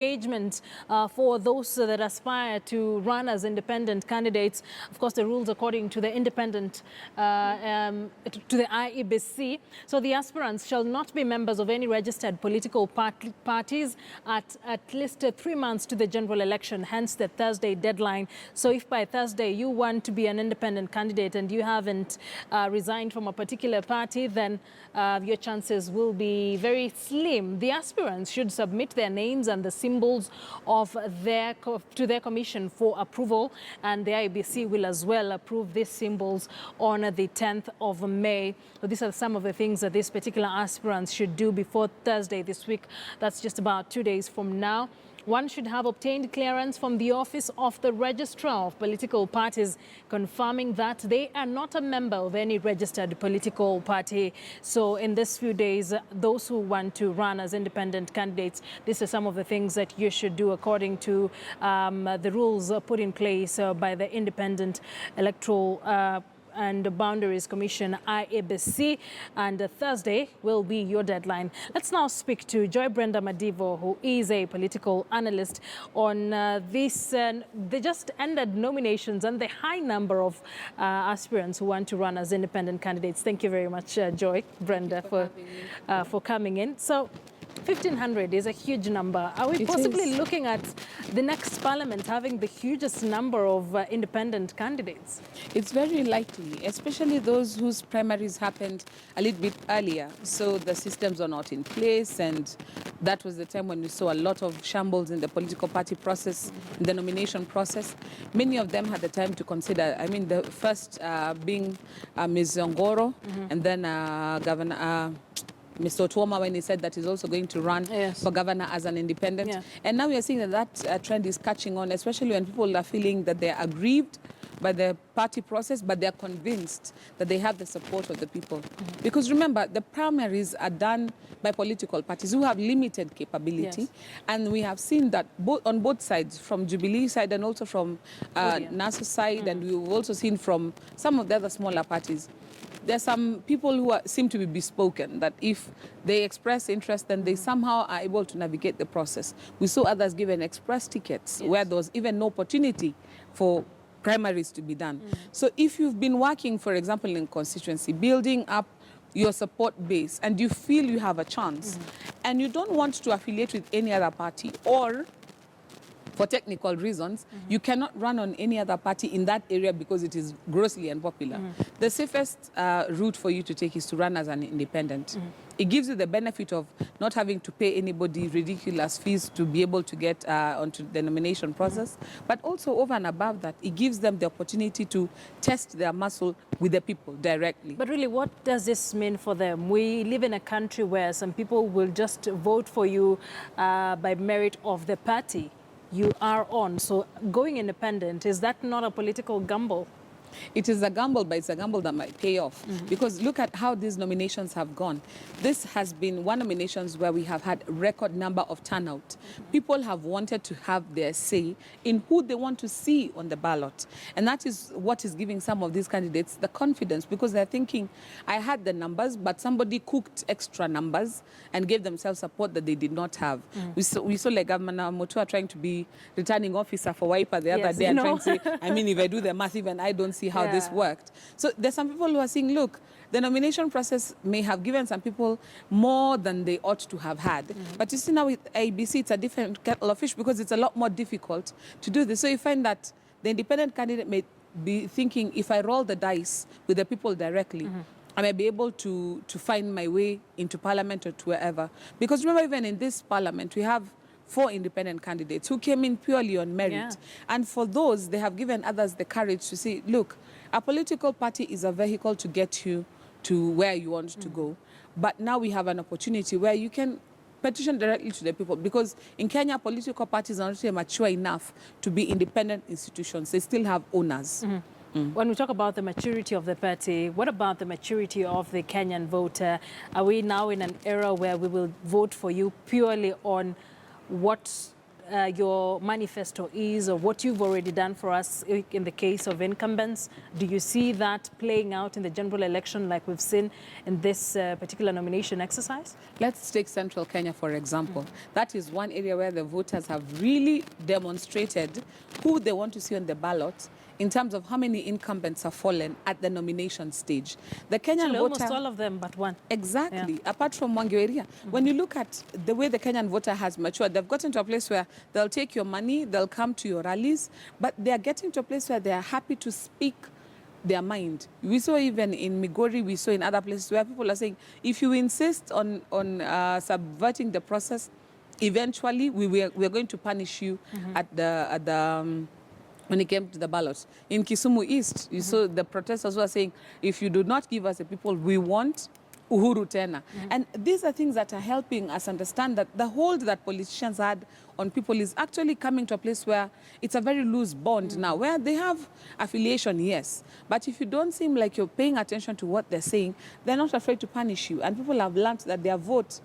engagement for those that aspire to run as independent candidates. Of course, the rules according to the independent, to the IEBC. So the aspirants shall not be members of any registered political parties at least 3 months to the general election, hence the Thursday deadline. So if by Thursday you want to be an independent candidate and you haven't resigned from a particular party, then your chances will be very slim. The aspirants should submit their names and the symbols of to their commission for approval, and the IEBC will as well approve these symbols on the 10th of May. So these are some of the things that these particular aspirants should do before Thursday this week. That's just about 2 days from now. One should have obtained clearance from the Office of the Registrar of Political Parties, confirming that they are not a member of any registered political party. So in this few days, those who want to run as independent candidates, these are some of the things that you should do according to the rules put in place by the Independent Electoral and Boundaries Commission, IEBC, and Thursday will be your deadline. Let's now speak to Joy Brenda Mdivo, who is a political analyst, on the just ended nominations and the high number of aspirants who want to run as independent candidates. Thank you very much, Joy Brenda, for coming in. So 1,500 is a huge number. Are we possibly looking at the next parliament having the hugest number of independent candidates? It's very likely, especially those whose primaries happened a little bit earlier. So the systems are not in place, and that was the time when we saw a lot of shambles in the political party process, in the nomination process. Many of them had the time to consider. I mean, the first being Ms. Ngoro, and then Governor Mr. Otuoma, when he said that he's also going to run for governor as an independent. Yeah. And now we are seeing that trend is catching on, especially when people are feeling that they're aggrieved by the party process, but they're convinced that they have the support of the people. Because remember, the primaries are done by political parties who have limited capability. And we have seen that on both sides, from Jubilee side and also from NASO side, and we've also seen from some of the other smaller parties. There's some people who seem to be bespoken, that if they express interest, then they somehow are able to navigate the process. We saw others given express tickets where there was even no opportunity for primaries to be done. So if you've been working, for example, in constituency, building up your support base, and you feel you have a chance, and you don't want to affiliate with any other party, or for technical reasons, you cannot run on any other party in that area because it is grossly unpopular. The safest route for you to take is to run as an independent. It gives you the benefit of not having to pay anybody ridiculous fees to be able to get onto the nomination process. But also, over and above that, it gives them the opportunity to test their muscle with the people directly. But really, what does this mean for them? We live in a country where some people will just vote for you by merit of the party you are on. So going independent, is that not a political gamble? It is a gamble, but it's a gamble that might pay off. Because look at how these nominations have gone. This has been one nominations where we have had a record number of turnout. People have wanted to have their say in who they want to see on the ballot. And that is what is giving some of these candidates the confidence, because they're thinking, I had the numbers, but somebody cooked extra numbers and gave themselves support that they did not have. We saw like Governor Mutua trying to be returning officer for Wiper the other day and trying to say, I mean, if I do the math, even I don't see how this worked. So there's some people who are saying, look, the nomination process may have given some people more than they ought to have had. But you see now with IEBC, it's a different kettle of fish, because it's a lot more difficult to do this. So you find that the independent candidate may be thinking, if I roll the dice with the people directly, I may be able to find my way into parliament or to wherever. Because remember, even in this parliament, we have 4 independent candidates who came in purely on merit. And for those, they have given others the courage to say, look, a political party is a vehicle to get you to where you want to go. But now we have an opportunity where you can petition directly to the people, because in Kenya, political parties are not mature enough to be independent institutions. They still have owners. When we talk about the maturity of the party, what about the maturity of the Kenyan voter? Are we now in an era where we will vote for you purely on what your manifesto is, or what you've already done for us in the case of incumbents? Do you see that playing out in the general election like we've seen in this particular nomination exercise? Let's take Central Kenya, for example. That is one area where the voters have really demonstrated who they want to see on the ballot in terms of how many incumbents have fallen at the nomination stage. The Kenyan voter... Almost all of them but one. Exactly, Yeah. apart from Mwangi. When you look at the way the Kenyan voter has matured, they've gotten to a place where they'll take your money, they'll come to your rallies, but they're getting to a place where they're happy to speak their mind. We saw even in Migori, we saw in other places where people are saying, if you insist on subverting the process, eventually we're going to punish you when it came to the ballots. In Kisumu East, you saw the protesters were saying, if you do not give us the people we want, Uhuru tena. And these are things that are helping us understand that the hold that politicians had on people is actually coming to a place where it's a very loose bond now, where they have affiliation, yes. But if you don't seem like you're paying attention to what they're saying, they're not afraid to punish you. And people have learned that their vote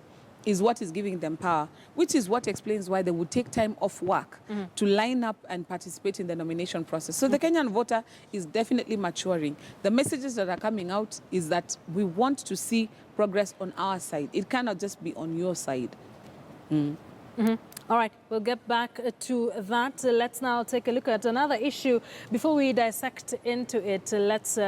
is what is giving them power, which is what explains why they would take time off work to line up and participate in the nomination process. So the Kenyan voter is definitely maturing. The messages that are coming out is that we want to see progress on our side. It cannot just be on your side. All right, we'll get back to that. Let's now take a look at another issue. Before we dissect into it, let's